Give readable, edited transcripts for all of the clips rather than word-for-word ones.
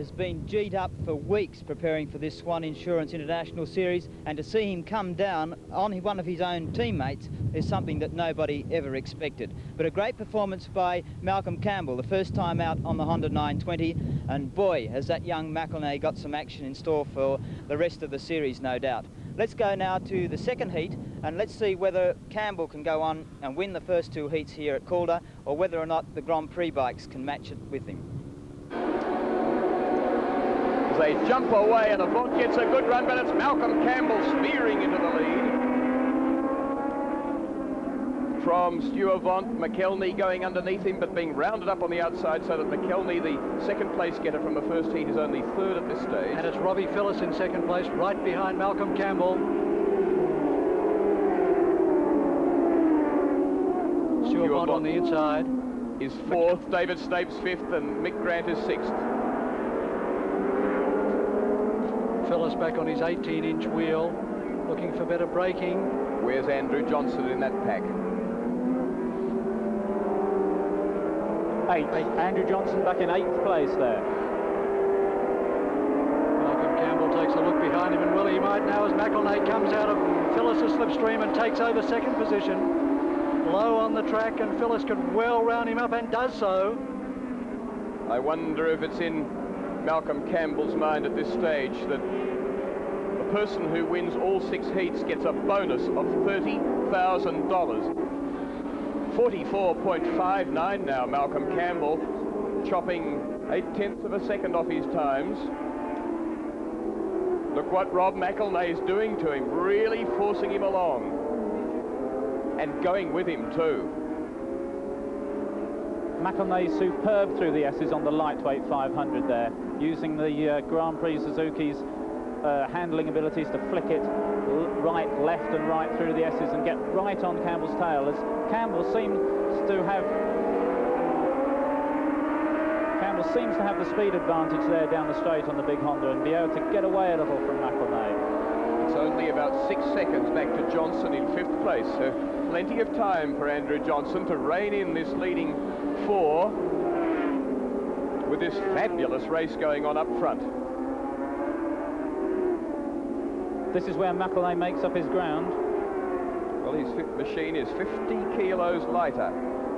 Has been G'd up for weeks preparing for this Swann Insurance International Series, and to see him come down on one of his own teammates is something that nobody ever expected. But a great performance by Malcolm Campbell, the first time out on the Honda 920, and boy, has that young McElnay got some action in store for the rest of the series, no doubt. Let's go now to the second heat, and let's see whether Campbell can go on and win the first two heats here at Caldar, or whether or not the Grand Prix bikes can match it with him. They jump away and Avant gets a good run, but it's Malcolm Campbell spearing into the lead. From Stu Avant, McElnay going underneath him but being rounded up on the outside, so that McElnay, the second place getter from the first heat, is only third at this stage. And it's Robbie Phillips in second place, right behind Malcolm Campbell. Stu Avant on the inside is fourth, David Stapes fifth, and Mick Grant is sixth. Phillips back on his 18-inch wheel, looking for better braking. Where's Andrew Johnson in that pack? Eighth. Andrew Johnson back in 8th place there. Malcolm Campbell takes a look behind him, and well, he might now as McElnay comes out of Phillips' slipstream and takes over second position. Low on the track, and Phillips could well round him up, and does so. I wonder if it's in Malcolm Campbell's mind at this stage that the person who wins all 6 heats gets a bonus of $30,000. 44.59 now, Malcolm Campbell, chopping 0.8 of a second off his times. Look what Rob McElnay is doing to him, really forcing him along and going with him too. McElnay superb through the S's on the lightweight 500 there, using the Grand Prix Suzuki's handling abilities to flick it right, left and right through the S's and get right on Campbell's tail, as Campbell seems to have the speed advantage there down the straight on the big Honda and be able to get away a little from McElnay. It's only about 6 seconds back to Johnson in 5th place, so plenty of time for Andrew Johnson to rein in this leading 4 with this fabulous race going on up front. This is where McElnay makes up his ground. Well, his machine is 50 kilos lighter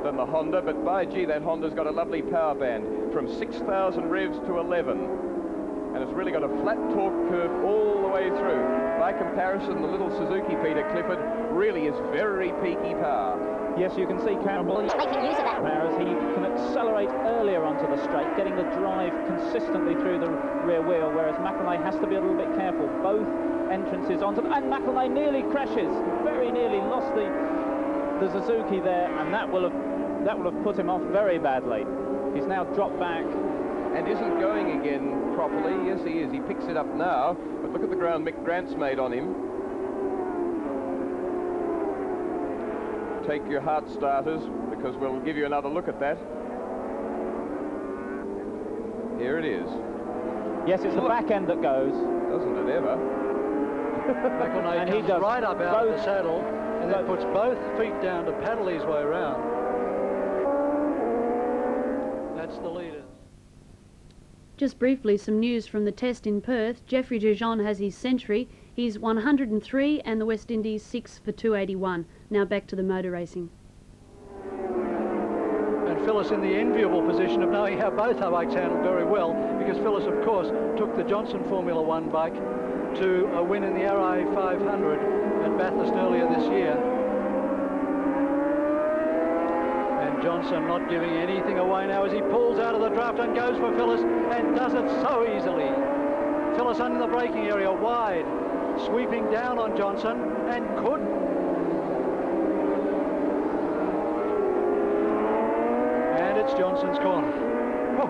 than the Honda, but by gee, that Honda's got a lovely power band from 6,000 revs to 11. And it's really got a flat torque curve all the way through. By comparison, the little Suzuki Peter Clifford really is very peaky power. Yes, you can see Campbell making use of that power as he can accelerate earlier onto the straight, getting the drive consistently through the rear wheel, whereas McElnay has to be a little bit careful. Both entrances onto, and McElnay nearly crashes, very nearly lost the Suzuki there, and that will have put him off very badly. He's now dropped back and isn't going again properly. Yes, he is. He picks it up now, but look at the ground Mick Grant's made on him. Take your heart starters, because we'll give you another look at that. Here it is. Yes, it's the back end that goes. Doesn't it ever? McElnay and he does right up out of the saddle and then puts both feet down to paddle his way around. That's the leader. Just briefly, some news from the test in Perth. Jeffrey Dujon has his century. He's 103 and the West Indies 6 for 281. Now back to the motor racing. And Phyllis in the enviable position of knowing how both our bikes handled very well, because Phyllis, of course, took the Johnson Formula One bike to a win in the RI 500 at Bathurst earlier this year. And Johnson not giving anything away now as he pulls out of the draft and goes for Phyllis and does it so easily. Phyllis under the braking area, wide, sweeping down on Johnson and could. And it's Johnson's corner. Oh.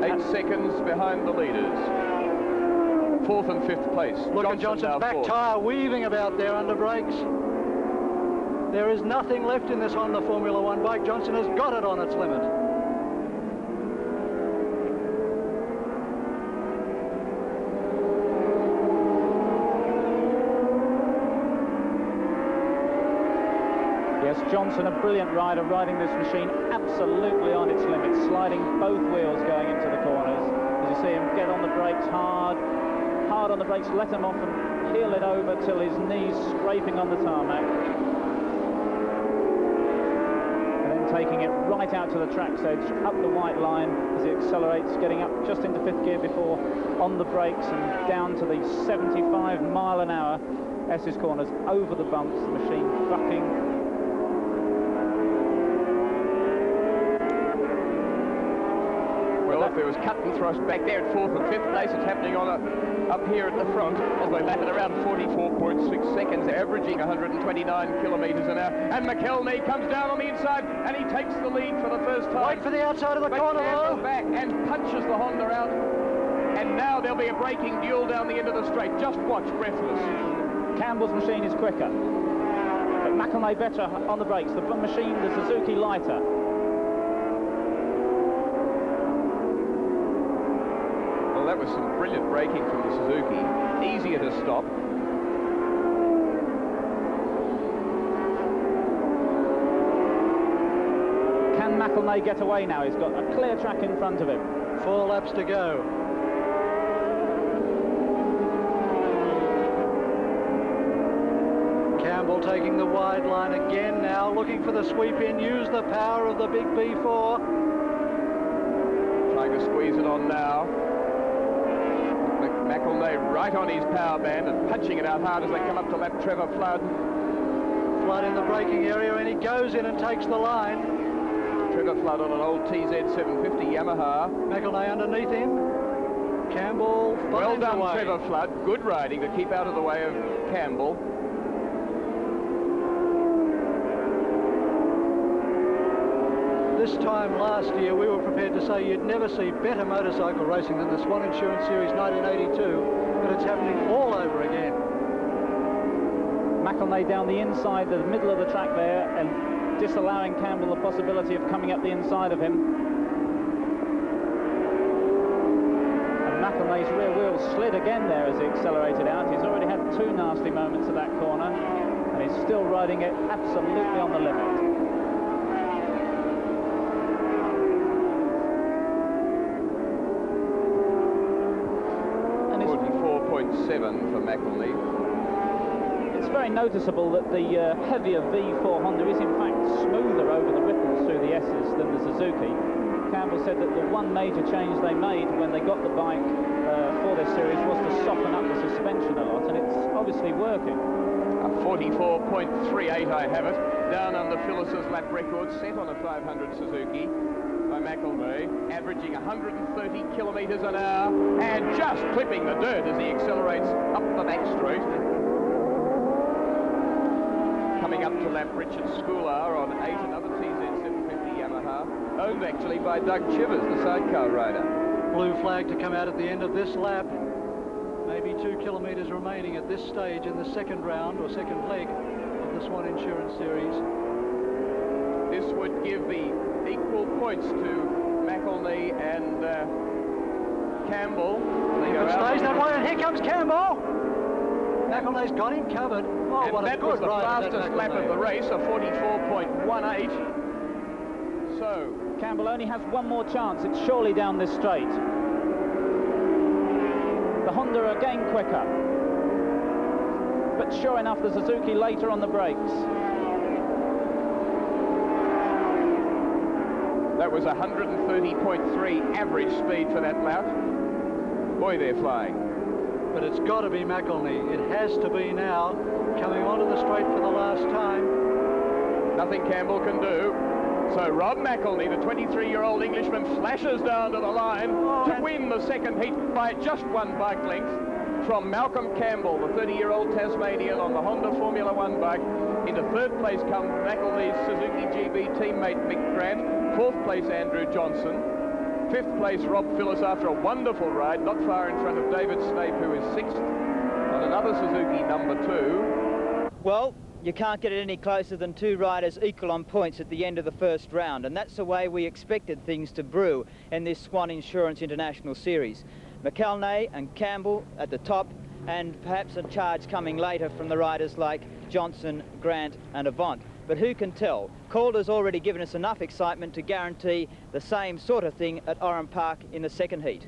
8 seconds behind the leaders. 4th and 5th place. Look at Johnson's back tyre weaving about there under brakes. There is nothing left in this Honda Formula One bike. Johnson has got it on its limit. Yes, Johnson, a brilliant rider, riding this machine absolutely on its limits, sliding riding both wheels going into the corners. As you see him get on the brakes hard on the brakes, let him off and heel it over till his knees scraping on the tarmac. And then taking it right out to the track's edge, up the white line as he accelerates, getting up just into fifth gear before on the brakes and down to the 75 mile an hour S's corners, over the bumps, the machine bucking. Well, if there was cut and thrust back there at fourth and fifth place, it's happening on up here at the front as they lap at around 44.6 seconds, averaging 129 kilometres an hour. And McElney comes down on the inside and he takes the lead for the first time. Wait for the outside of the but corner, Campbell though. back and punches the Honda out. And now there'll be a braking duel down the end of the straight. Just watch, breathless. Campbell's machine is quicker, but McElney better on the brakes. The machine, the Suzuki, lighter. Well, that was some brilliant braking from the Suzuki. Easier to stop. Can McElney get away now? He's got a clear track in front of him. 4 laps to go. Campbell taking the wide line again now, looking for the sweep in, use the power of the big B4. Trying to squeeze it on now. McElney right on his power band and punching it out hard as they come up to lap Trevor Flood. Flood in the braking area, and he goes in and takes the line. Trevor Flood on an old TZ750 Yamaha. McElney underneath him. Campbell finds Well done, a way. Trevor Flood. Good riding to keep out of the way of Campbell. This time last year, we were prepared to say you'd never see better motorcycle racing than the Swann Insurance Series 1982, but it's happening all over again. McElney down the inside, the middle of the track there, and disallowing Campbell the possibility of coming up the inside of him. And McElney's rear wheel slid again there as he accelerated out. He's already had 2 nasty moments at that corner, and he's still riding it absolutely on the limit. And 44.7 for McElney. it's very noticeable that the heavier V4 Honda is in fact smoother over the ripples through the S's than the Suzuki. Campbell said that the one major change they made when they got the bike for this series was to soften up the suspension a lot, and it's obviously working. A 44.38, I have it, down under Phyllis's lap record, set on a 500 Suzuki by McElney, averaging 130 kilometres an hour, and just clipping the dirt as he accelerates up the back straight. Coming up to lap Richard Schoolar on 8, another TZ750 Yamaha, owned actually by Doug Chivers, the sidecar rider. Blue flag to come out at the end of this lap. Maybe 2 kilometres remaining at this stage in the second round or second leg of the Swann Insurance Series. This would give the equal points to McElney and Campbell. They go It out. stays that way, and here comes Campbell. McElney's got him covered. Oh, And what a that good was the ride, fastest lap of the race, a 44.18. So, Campbell only has one more chance. It's surely down this straight. The Honda are again quicker, but sure enough, the Suzuki later on the brakes. that was 130.3 average speed for that lap. Boy, they're flying. But it's got to be McElney. It has to be now, coming onto the straight for the last time. Nothing Campbell can do. So Rob McElney, the 23-year-old Englishman, flashes down to the line to win the second heat by just 1 bike length from Malcolm Campbell, the 30-year-old Tasmanian on the Honda Formula One bike. Into third place comes McElney's Suzuki GB teammate Mick Grant. Fourth place Andrew Johnson. Fifth place Rob Phillis after a wonderful ride, not far in front of David Snape, who is sixth on another Suzuki number 2. Well, you can't get it any closer than 2 riders equal on points at the end of the first round, and that's the way we expected things to brew in this Swann Insurance International Series. McElney and Campbell at the top, and perhaps a charge coming later from the riders like Johnson, Grant and Avant. but who can tell? Calder's already given us enough excitement to guarantee the same sort of thing at Oran Park in the second heat.